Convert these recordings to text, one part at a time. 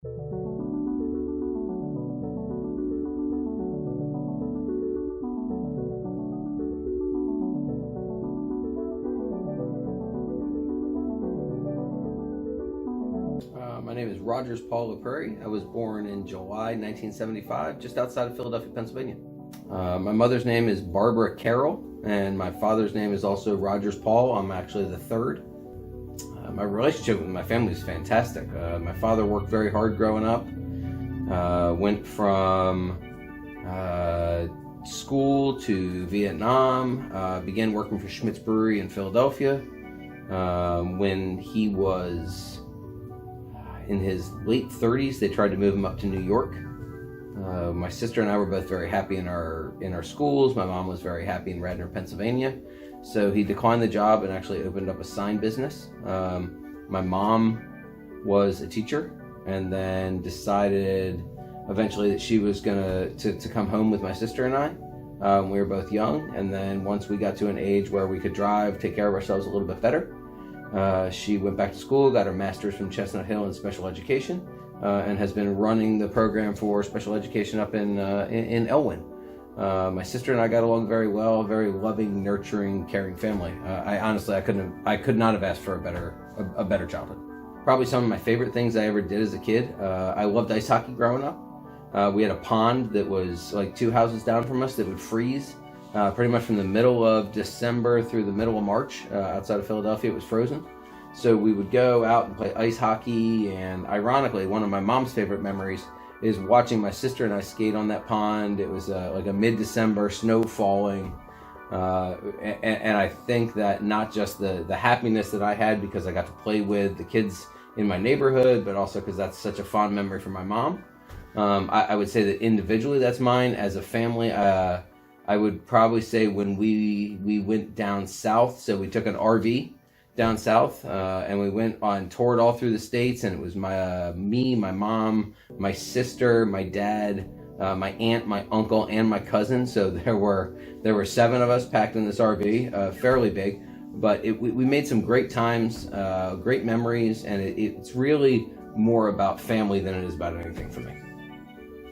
My name is Rogers Paul LaPrairie. I was born in July 1975, just outside of Philadelphia, Pennsylvania. My mother's name is Barbara Carroll, and my father's name is also Rogers Paul. I'm actually the third. My relationship with my family is fantastic. My father worked very hard growing up. Went from school to Vietnam. Began working for Schmitz Brewery in Philadelphia. When he was in his late 30s, they tried to move him up to New York. My sister and I were both very happy in our schools. My mom was very happy in Radnor, Pennsylvania. So he declined the job and actually opened up a sign business. My mom was a teacher and then decided eventually that she was going to come home with my sister and I. We were both young, and then once we got to an age where we could drive, take care of ourselves a little bit better, she went back to school, got her master's from Chestnut Hill in special education, and has been running the program for special education up in Elwyn. My sister and I got along very well, very loving, nurturing, caring family. I could not have asked for a better childhood. Probably some of my favorite things I ever did as a kid. I loved ice hockey growing up. We had a pond that was like 2 houses down from us that would freeze. Pretty much from the middle of December through the middle of March. Outside of Philadelphia, it was frozen. So we would go out and play ice hockey, and ironically, one of my mom's favorite memories is watching my sister and I skate on that pond. It was like a mid-December, snow falling. And I think that not just the happiness that I had because I got to play with the kids in my neighborhood, but also because that's such a fond memory for my mom. I would say that individually that's mine. As a family, I would probably say when we went down south, so we took an RV down south, and we went on toured all through the states, and it was me, my mom, my sister, my dad, my aunt, my uncle, and my cousin. So there were 7 of us packed in this RV, fairly big, but we made some great times, great memories, and it's really more about family than it is about anything for me.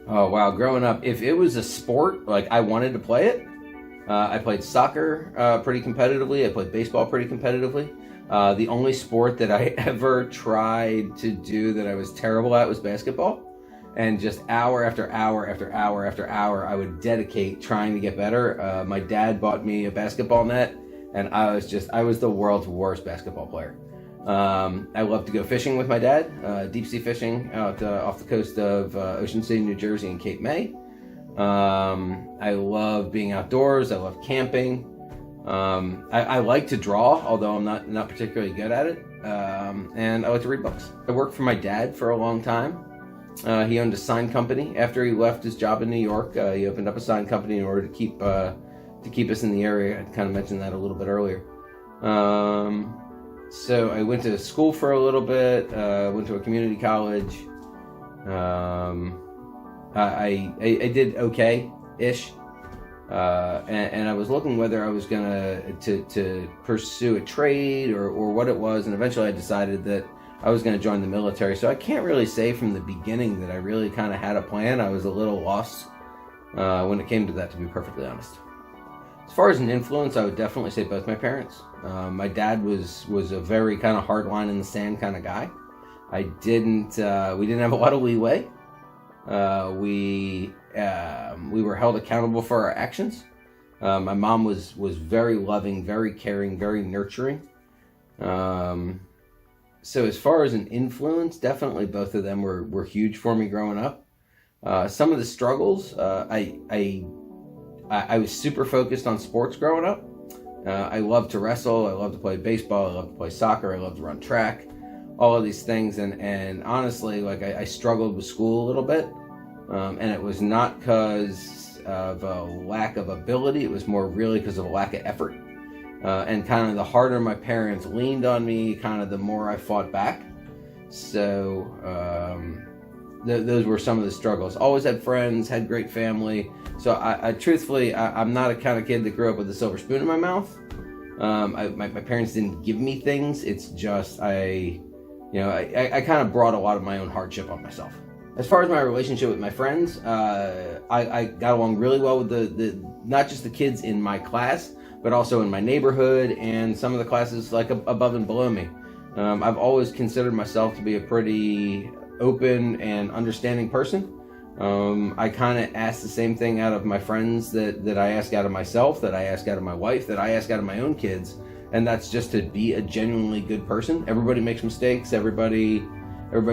Oh wow, growing up, if it was a sport, like I wanted to play it. I played soccer pretty competitively. I played baseball pretty competitively. The only sport that I ever tried to do that I was terrible at was basketball. And just hour after hour after hour after hour, I would dedicate trying to get better. My dad bought me a basketball net, and I was the world's worst basketball player. I love to go fishing with my dad, deep sea fishing out off the coast of Ocean City, New Jersey, and Cape May. I love being outdoors. I love camping. I like to draw, although I'm not particularly good at it. And I like to read books. I worked for my dad for a long time. He owned a sign company. After he left his job in New York, he opened up a sign company in order to keep us in the area. I kind of mentioned that a little bit earlier. So I went to school for a little bit, went to a community college. I did okay-ish, and I was looking whether I was gonna to pursue a trade or what it was, and eventually I decided that I was gonna join the military. So I can't really say from the beginning that I really kind of had a plan. I was a little lost when it came to that, to be perfectly honest. As far as an influence, I would definitely say both my parents. My dad was a very kind of hard line in the sand kind of guy. We didn't have a lot of leeway. We were held accountable for our actions. My mom was very loving, very caring, very nurturing. So as far as an influence, definitely both of them were huge for me growing up. Some of the struggles, I was super focused on sports growing up. I loved to wrestle. I loved to play baseball. I loved to play soccer. I loved to run track. All of these things, and honestly, like I struggled with school a little bit, and it was not because of a lack of ability. It was more really because of a lack of effort, and kind of the harder my parents leaned on me, kind of the more I fought back. So those were some of the struggles. Always had friends, had great family. So I truthfully, I'm not a kind of kid that grew up with a silver spoon in my mouth. My parents didn't give me things. It's just I I kind of brought a lot of my own hardship on myself. As far as my relationship with my friends, I got along really well with the not just the kids in my class, but also in my neighborhood and some of the classes like above and below me. I've always considered myself to be a pretty open and understanding person. I kind of ask the same thing out of my friends that I ask out of myself, that I ask out of my wife, that I ask out of my own kids, and that's just to be a genuinely good person. Everybody makes mistakes. Everybody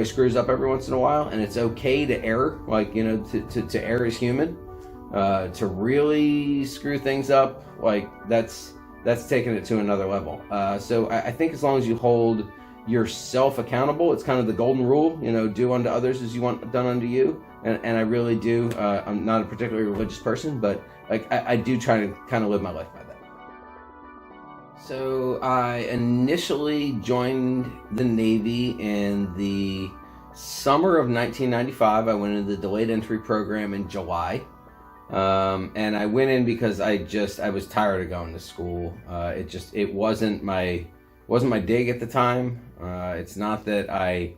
screws up every once in a while, and it's okay to err. To err is human. To really screw things up, that's taking it to another level. So I think as long as you hold yourself accountable, it's kind of the golden rule. Do unto others as you want done unto you. And I really do. I'm not a particularly religious person, but I do try to kind of live my life by that. So I initially joined the Navy in the summer of 1995. I went into the delayed entry program in July. And I went in because I was tired of going to school. It wasn't my dig at the time. It's not that I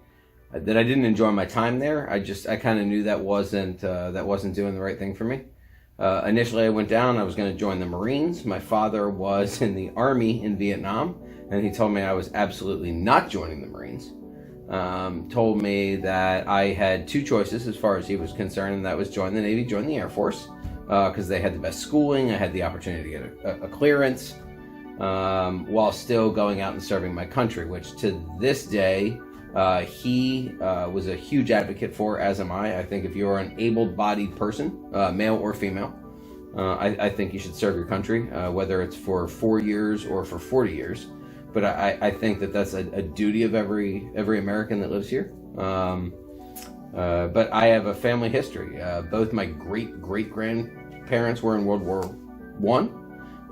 didn't enjoy my time there. I kind of knew that wasn't doing the right thing for me. Initially I went down, I was going to join the Marines. My father was in the Army in Vietnam, and he told me I was absolutely not joining the Marines. Told me that I had two choices as far as he was concerned, and that was join the Navy, join the Air Force, because they had the best schooling. I had the opportunity to get a clearance, while still going out and serving my country, which to this day, he was a huge advocate for, as am I. I think if you're an able-bodied person, male or female, I think you should serve your country, whether it's for 4 years or for 40 years. But I think that's a duty of every American that lives here. But I have a family history. Both my great-great-grandparents were in World War I.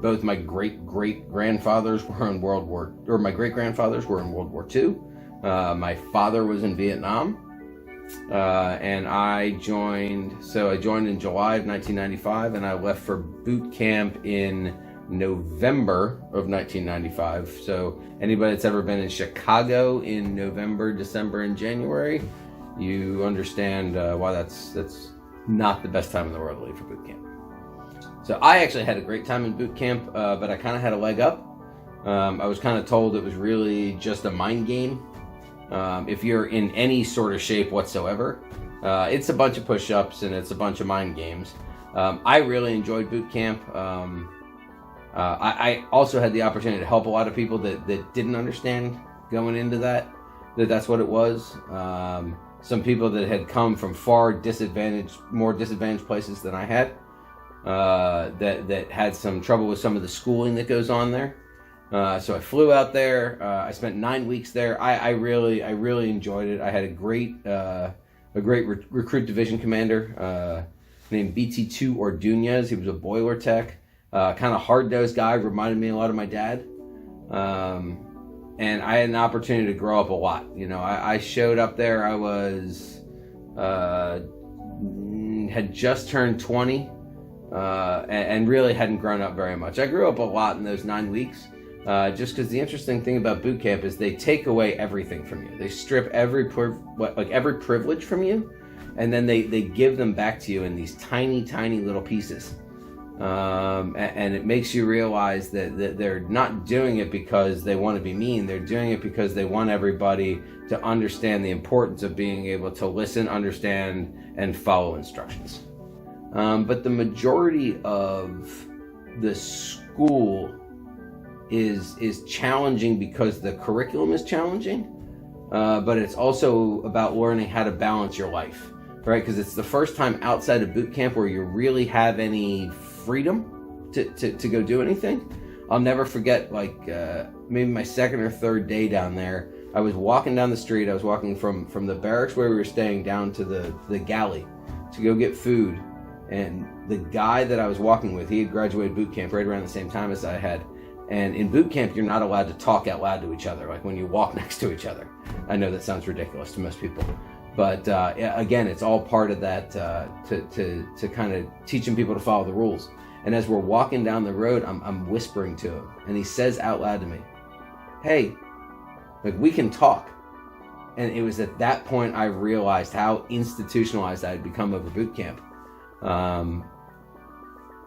Both my great-great-grandfathers were in my great-grandfathers were in World War II. My father was in Vietnam. And I joined in July of 1995, and I left for boot camp in November of 1995. So anybody that's ever been in Chicago in November, December, and January, you understand why that's not the best time in the world to leave for boot camp. So I actually had a great time in boot camp, but I kind of had a leg up. I was kind of told it was really just a mind game. If you're in any sort of shape whatsoever, it's a bunch of push-ups and it's a bunch of mind games. I really enjoyed boot camp. I also had the opportunity to help a lot of people that didn't understand going into that's what it was. Some people that had come from more disadvantaged places than I had, that had some trouble with some of the schooling that goes on there. So I flew out there. I spent 9 weeks there. I really enjoyed it. I had a great recruit division commander named BT2 Ordunez. He was a boiler tech, kind of hard-nosed guy. Reminded me a lot of my dad. And I had an opportunity to grow up a lot. I showed up there. I was had just turned 20, and really hadn't grown up very much. I grew up a lot in those 9 weeks. Just because the interesting thing about boot camp is they take away everything from you. They strip every privilege from you, and then they give them back to you in these tiny little pieces. And it makes you realize that they're not doing it because they want to be mean. They're doing it because they want everybody to understand the importance of being able to listen, understand, and follow instructions. But the majority of the school is challenging because the curriculum is challenging, but it's also about learning how to balance your life, right? Because it's the first time outside of boot camp where you really have any freedom to go do anything. I'll never forget, maybe my second or third day down there, I was walking down the street. I was walking from the barracks where we were staying down to the galley to go get food, and the guy that I was walking with, he had graduated boot camp right around the same time as I had. And in boot camp, you're not allowed to talk out loud to each other, like when you walk next to each other. I know that sounds ridiculous to most people, but again, it's all part of that to kind of teaching people to follow the rules. And as we're walking down the road, I'm whispering to him, and he says out loud to me, "Hey, we can talk." And it was at that point I realized how institutionalized I had become over boot camp.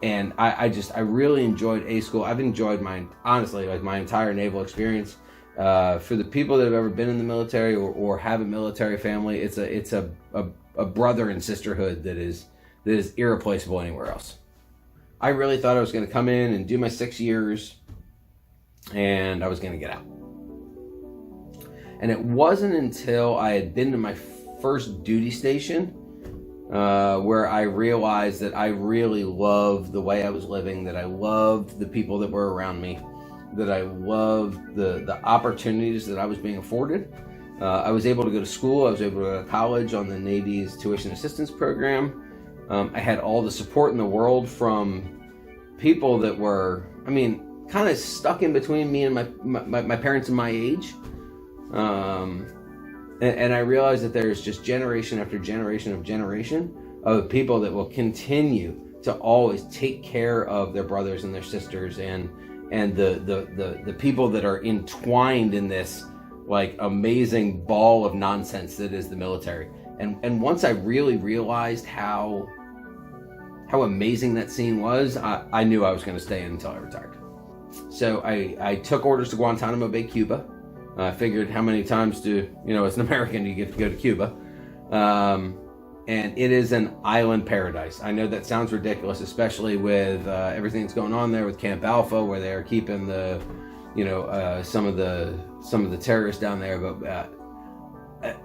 And I really enjoyed A school. I've enjoyed my entire naval experience. For the people that have ever been in the military or have a military family, it's a brother and sisterhood that is irreplaceable anywhere else. I really thought I was going to come in and do my 6 years, and I was going to get out. And it wasn't until I had been to my first duty station where I realized that I really loved the way I was living, that I loved the people that were around me, that I loved the opportunities that I was being afforded. I was able to go to school. I was able to go to college on the Navy's tuition assistance program. I had all the support in the world from people that were, kind of stuck in between me and my parents and my age. And I realized that there's just generation after generation of people that will continue to always take care of their brothers and their sisters and the people that are entwined in this like amazing ball of nonsense that is the military. And once I really realized how amazing that scene was, I knew I was going to stay in until I retired. So I took orders to Guantanamo Bay, Cuba. I figured how many times as an American, you get to go to Cuba. And it is an island paradise. I know that sounds ridiculous, especially with everything that's going on there with Camp Alpha, where they're keeping some of the terrorists down there. But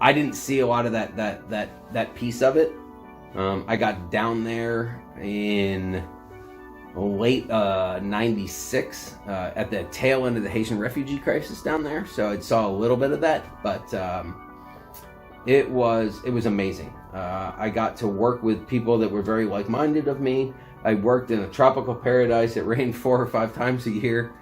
I didn't see a lot of that piece of it. I got down there in late 96 at the tail end of the Haitian refugee crisis down there, so I saw a little bit of that, but it was amazing. I got to work with people that were very like-minded of me. I worked in a tropical paradise. It rained 4 or 5 times a year.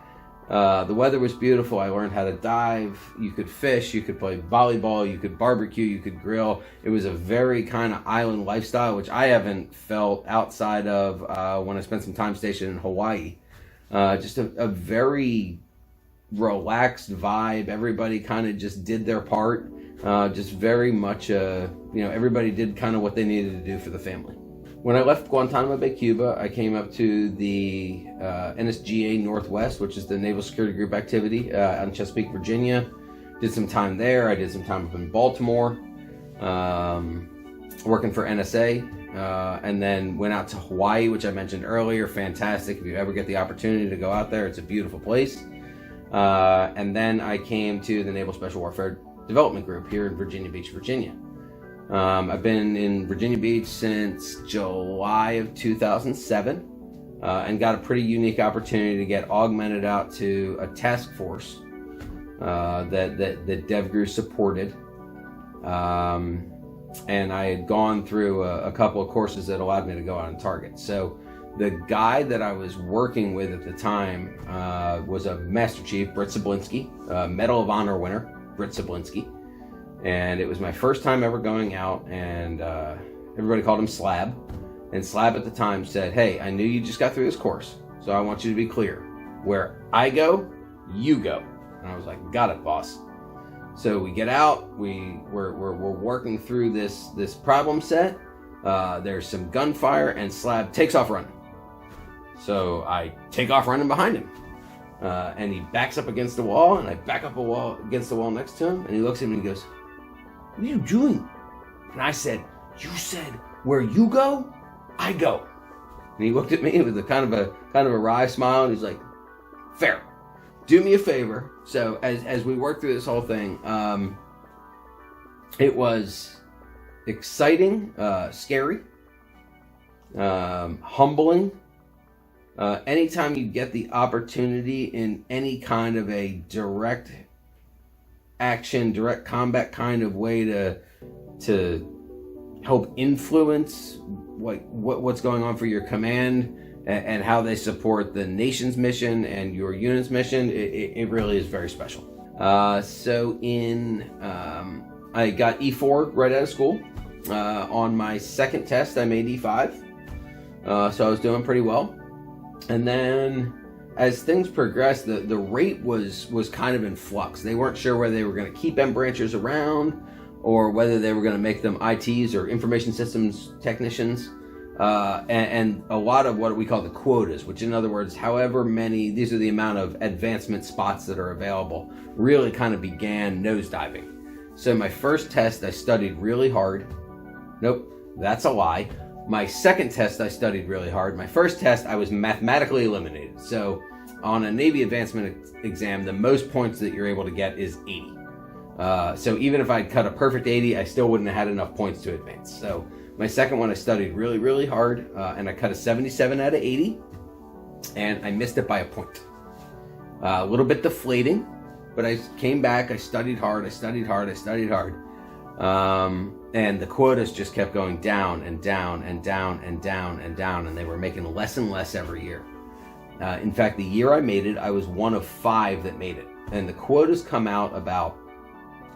The weather was beautiful. I learned how to dive. You could fish, you could play volleyball, you could barbecue, you could grill. It was a very kind of island lifestyle, which I haven't felt outside of when I spent some time stationed in Hawaii. Just a very relaxed vibe. Everybody kind of just did their part. Just very much, everybody did kind of what they needed to do for the family. When I left Guantanamo Bay, Cuba, I came up to the NSGA Northwest, which is the Naval Security Group activity out in Chesapeake, Virginia. Did some time there. I did some time up in Baltimore, working for NSA, and then went out to Hawaii, which I mentioned earlier. Fantastic. If you ever get the opportunity to go out there, it's a beautiful place. And then I came to the Naval Special Warfare Development Group here in Virginia Beach, Virginia. I've been in Virginia Beach since July of 2007 and got a pretty unique opportunity to get augmented out to a task force that DevGru supported. And I had gone through a couple of courses that allowed me to go out and target. So the guy that I was working with at the time was a Master Chief, Britt Sablinski, Medal of Honor winner, Britt Sablinski. And it was my first time ever going out, and everybody called him Slab. And Slab at the time said, "Hey, I knew you just got through this course, so I want you to be clear. Where I go, you go." And I was like, "Got it, boss." So we get out, we're working through this problem set. There's some gunfire, and Slab takes off running. So I take off running behind him. And he backs up against the wall, and I back up against the wall next to him, and he looks at me and he goes, "What are you doing?" And I said, "You said where you go, I go." And he looked at me with a kind of a wry smile, and he's like, "Fair. Do me a favor." So as we worked through this whole thing, it was exciting, scary, humbling. Anytime you get the opportunity in any kind of a direct action, direct combat kind of way to help influence what's going on for your command and how they support the nation's mission and your unit's mission, it really is very special. So I got E4 right out of school. On my second test, I made E5. So I was doing pretty well. And then as things progressed, the rate was kind of in flux. They weren't sure whether they were going to keep M branchers around or whether they were going to make them ITs or information systems technicians. And a lot of what we call the quotas, which in other words, however many, these are the amount of advancement spots that are available, really kind of began nosediving. So my first test, I studied really hard. Nope, that's a lie. My second test, I studied really hard. My first test, I was mathematically eliminated. So on a Navy advancement exam, the most points that you're able to get is 80. So even if I'd cut a perfect 80, I still wouldn't have had enough points to advance. So my second one, I studied really, really hard, and I cut a 77 out of 80, and I missed it by a point. A little bit deflating, but I came back, I studied hard, and the quotas just kept going down and down and down and down and down, and they were making less and less every year. In fact, the year I made it, I was one of 5 that made it, and the quotas come out about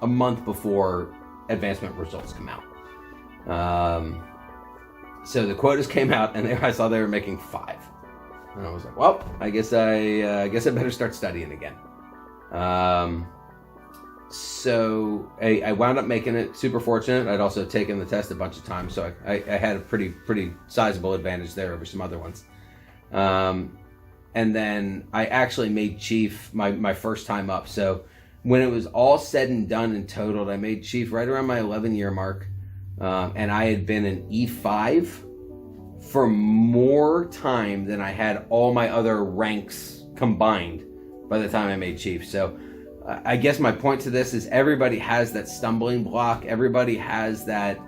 a month before advancement results come out. So the quotas came out, and I saw they were making 5, and I was like, "Well, I guess I better start studying again." So I wound up making it. Super fortunate. I'd also taken the test a bunch of times, so I had a pretty sizable advantage there over some other ones. And then I actually made chief my first time up. So when it was all said and done and totaled, I made chief right around my 11-year mark. And I had been an E5 for more time than I had all my other ranks combined by the time I made chief. So I guess my point to this is everybody has that stumbling block. Everybody has that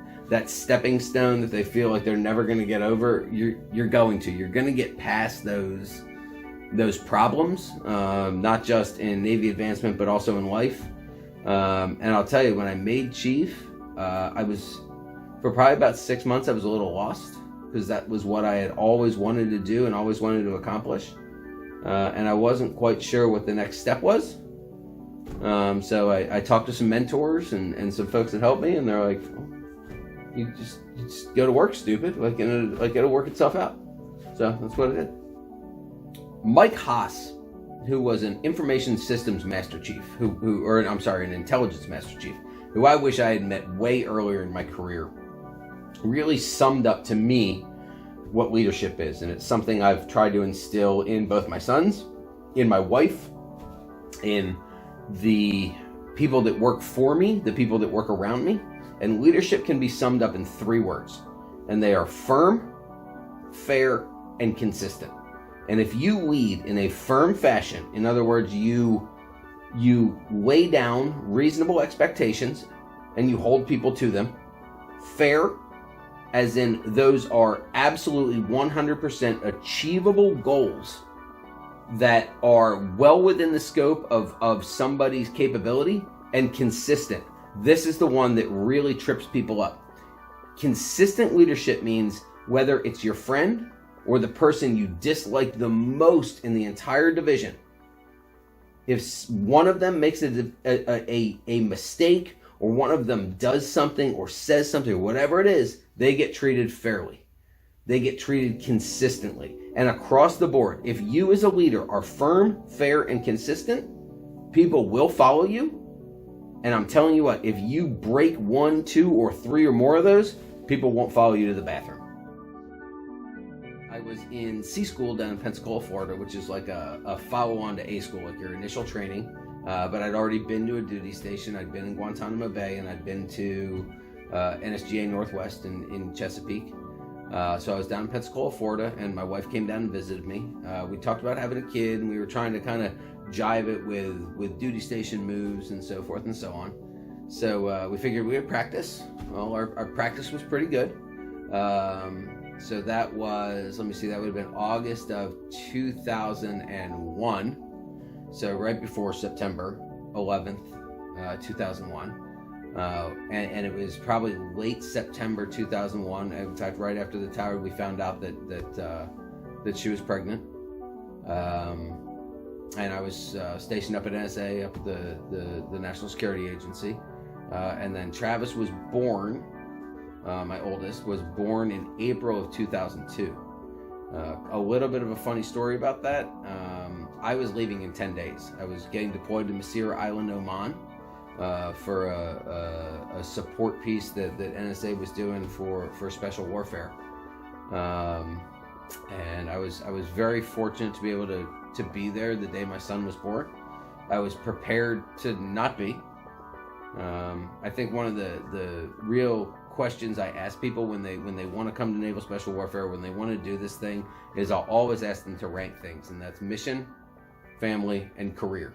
stepping stone that they feel like they're never going to get over. You're going to get past those problems, not just in Navy advancement, but also in life. And I'll tell you, when I made chief, I was, for probably about 6 months, I was a little lost, because that was what I had always wanted to do and always wanted to accomplish. And I wasn't quite sure what the next step was. So I talked to some mentors and some folks that helped me, and they're like, oh, you just go to work, stupid. Like it'll work itself out. So that's what I did. Mike Haas, who was an information systems master chief, an intelligence master chief, who I wish I had met way earlier in my career, really summed up to me what leadership is. And it's something I've tried to instill in both my sons, in my wife, in the people that work for me, the people that work around me. And leadership can be summed up in 3 words. And they are firm, fair, and consistent. And if you lead in a firm fashion, in other words, you lay down reasonable expectations and you hold people to them. Fair, as in those are absolutely 100% achievable goals that are well within the scope of somebody's capability. And consistent. This is the one that really trips people up. Consistent leadership means whether it's your friend or the person you dislike the most in the entire division, if one of them makes a mistake, or one of them does something or says something, or whatever it is, they get treated fairly. They get treated consistently. And across the board, if you as a leader are firm, fair, and consistent, people will follow you. And I'm telling you what, if you break 1, 2, or 3 or more of those, people won't follow you to the bathroom. I was in C school down in Pensacola, Florida, which is like a follow-on to A school, like your initial training. But I'd already been to a duty station. I'd been in Guantanamo Bay, and I'd been to NSGA Northwest in Chesapeake. So I was down in Pensacola, Florida, and my wife came down and visited me. We talked about having a kid, and we were trying to kind of jive it with duty station moves and so forth and so on. So we figured we would practice. Well, our practice was pretty good. So that was, let me see, that would have been August of 2001. So right before September 11th, 2001. And it was probably late September 2001. In fact, right after the tower, we found out that she was pregnant. And I was stationed up at NSA, up at the National Security Agency. And then Travis was born, my oldest, was born in April of 2002. A little bit of a funny story about that. I was leaving in 10 days. I was getting deployed to Masira Island, Oman, for a support piece that NSA was doing for special warfare. And I was very fortunate to be able to be there the day my son was born. I was prepared to not be. I think one of the real questions I ask people when they want to come to Naval Special Warfare, when they want to do this thing, is I'll always ask them to rank things, and that's mission, family, and career.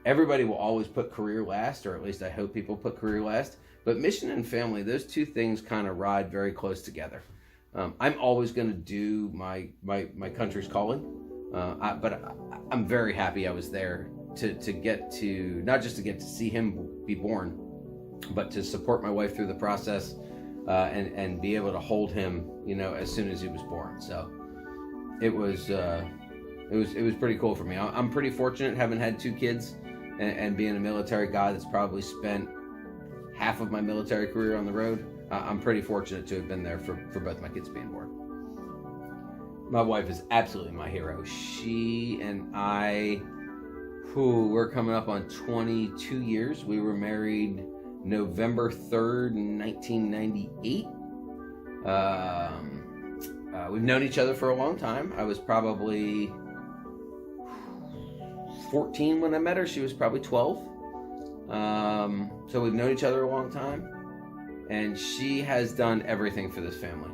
Everybody will always put career last, or at least I hope people put career last, but mission and family, those two things kind of ride very close together. I'm always going to do my country's calling, but I'm very happy I was there to get to, not just to get to see him be born, but to support my wife through the process, and be able to hold him, as soon as he was born. So it was pretty cool for me. I'm pretty fortunate having had 2 kids and being a military guy that's probably spent half of my military career on the road. I'm pretty fortunate to have been there for both my kids being born. My wife is absolutely my hero. She and I, we're coming up on 22 years. We were married November 3rd, 1998. We've known each other for a long time. I was probably 14 when I met her. She was probably 12. So we've known each other a long time. And she has done everything for this family.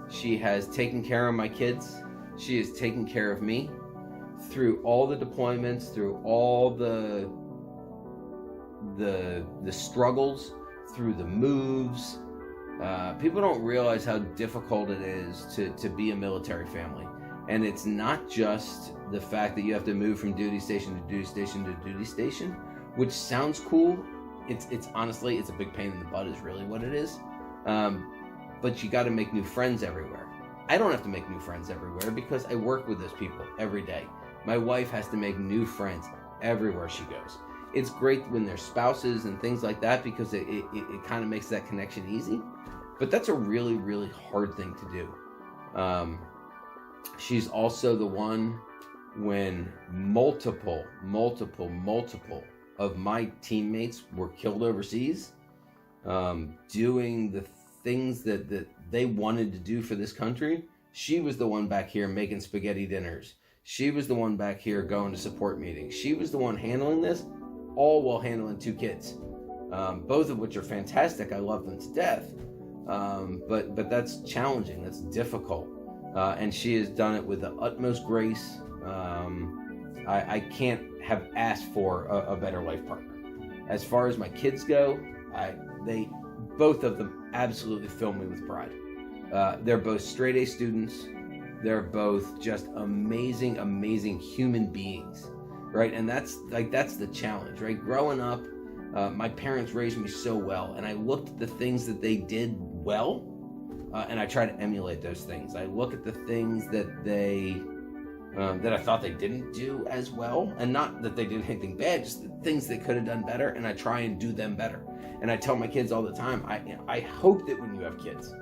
She has taken care of my kids. She has taken care of me through all the deployments, through all the struggles, through the moves. People don't realize how difficult it is to be a military family. And it's not just the fact that you have to move from duty station to duty station to duty station, which sounds cool. It's honestly, it's a big pain in the butt is really what it is. But you got to make new friends everywhere. I don't have to make new friends everywhere because I work with those people every day. My wife has to make new friends everywhere she goes. It's great when they're spouses and things like that because it kind of makes that connection easy. But that's a really, really hard thing to do. She's also the one when multiple of my teammates were killed overseas, doing the things that they wanted to do for this country. She was the one back here making spaghetti dinners. She was the one back here going to support meetings. She was the one handling this, all while handling 2 kids, both of which are fantastic. I love them to death, but that's challenging. That's difficult, and she has done it with the utmost grace. I can't have asked for a better life partner. As far as my kids go, both of them absolutely fill me with pride. They're both straight A students. They're both just amazing human beings, right? And that's the challenge, right? Growing up, my parents raised me so well, and I looked at the things that they did well, and I try to emulate those things. I look at the things that I thought they didn't do as well, and not that they did anything bad, just the things they could have done better, and I try and do them better. And I tell my kids all the time, I hope that when you have kids,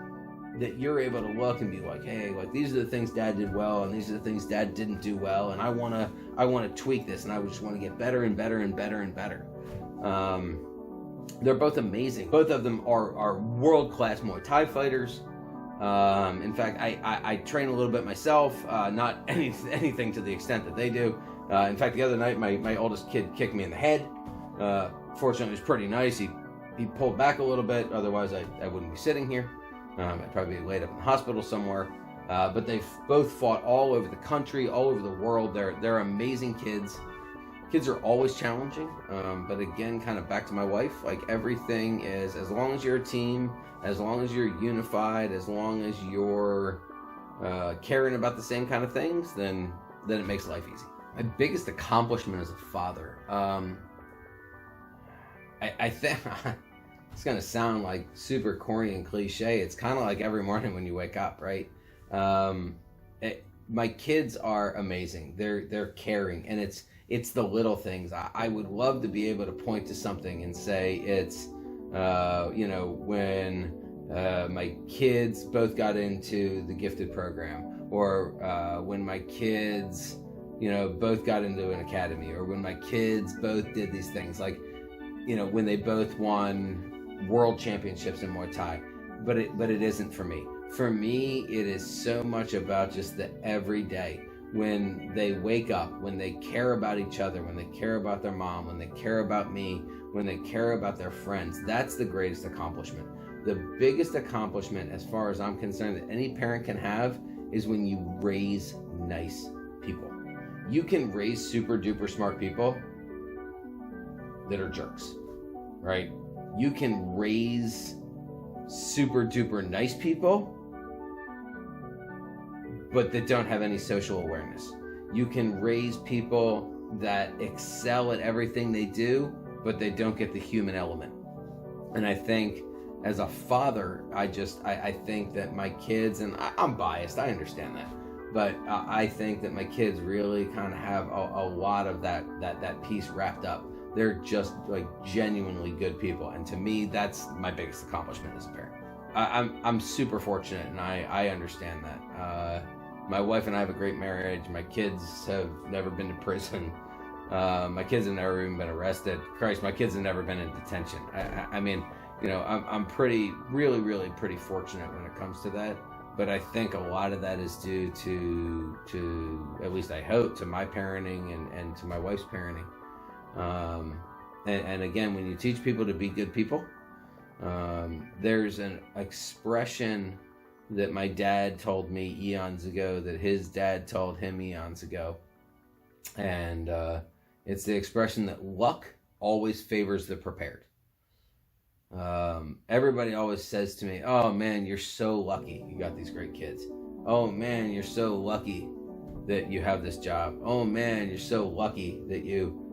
that you're able to look and be like, hey, like these are the things Dad did well, and these are the things Dad didn't do well, and I want to tweak this, and I just want to get better and better and better and better. They're both amazing. Both of them are world-class Muay Thai fighters. In fact, I train a little bit myself, not anything to the extent that they do. In fact, the other night, my oldest kid kicked me in the head. Fortunately, it was pretty nice. He pulled back a little bit. Otherwise, I wouldn't be sitting here. I'd probably be laid up in the hospital somewhere. But they've both fought all over the country, all over the world. They're amazing kids. Kids are always challenging. But again, kind of back to my wife, like everything is, as long as you're a team, as long as you're unified, as long as you're caring about the same kind of things, then it makes life easy. My biggest accomplishment as a father, I think it's going to sound like super corny and cliche. It's kind of like every morning when you wake up, right? My kids are amazing. They're caring, and it's the little things. I would love to be able to point to something and say it's, when my kids both got into the gifted program, or when my kids, both got into an academy, or when my kids both did these things, like, when they both won world championships in Muay Thai. But it isn't for me. For me, it is so much about just the everyday. When they wake up, when they care about each other, when they care about their mom, when they care about me, when they care about their friends, that's the greatest accomplishment. The biggest accomplishment, as far as I'm concerned, that any parent can have is when you raise nice people. You can raise super duper smart people that are jerks, right? You can raise super duper nice people, but that don't have any social awareness. You can raise people that excel at everything they do, but they don't get the human element. And I think as a father, I think that my kids, and I'm biased, I understand that, but I think that my kids really kind of have a lot of that piece wrapped up. They're just like genuinely good people, and to me, that's my biggest accomplishment as a parent. I'm super fortunate, and I understand that. My wife and I have a great marriage. My kids have never been to prison. My kids have never even been arrested. Christ, my kids have never been in detention. I mean, I'm really, really pretty fortunate when it comes to that. But I think a lot of that is due to at least I hope, to my parenting and to my wife's parenting. And again, when you teach people to be good people, there's an expression that my dad told me eons ago that his dad told him eons ago. And it's the expression that luck always favors the prepared. Everybody always says to me, oh man, you're so lucky you got these great kids. Oh man, you're so lucky that you have this job. Oh man, you're so lucky that you...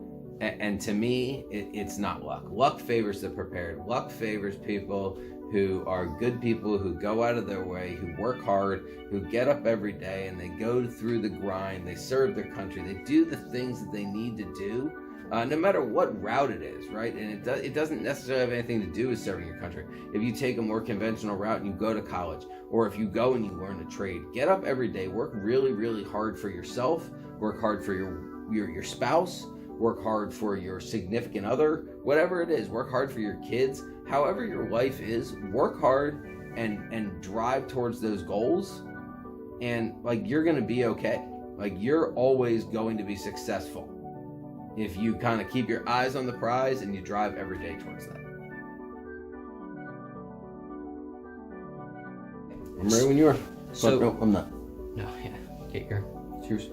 And to me, it's not luck. Luck favors the prepared. Luck favors people who are good people, who go out of their way, who work hard, who get up every day and they go through the grind, they serve their country, they do the things that they need to do, no matter what route it is, right? And it doesn't necessarily have anything to do with serving your country. If you take a more conventional route and you go to college, or if you go and you learn a trade, get up every day, work really, really hard for yourself, work hard for your spouse, work hard for your significant other, whatever it is, work hard for your kids. However your life is, work hard and drive towards those goals, and like you're going to be okay. Like you're always going to be successful if you kind of keep your eyes on the prize and you drive every day towards that. I'm ready when you are. So, no, I'm not. No, yeah. Get your... Cheers.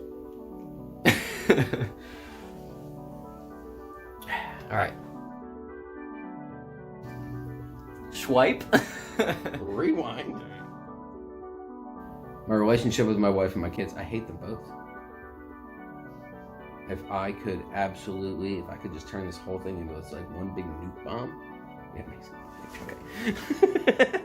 All right. Swipe. Rewind. My relationship with my wife and my kids, I hate them both. If I could just turn this whole thing into like one big nuke bomb, it makes it okay.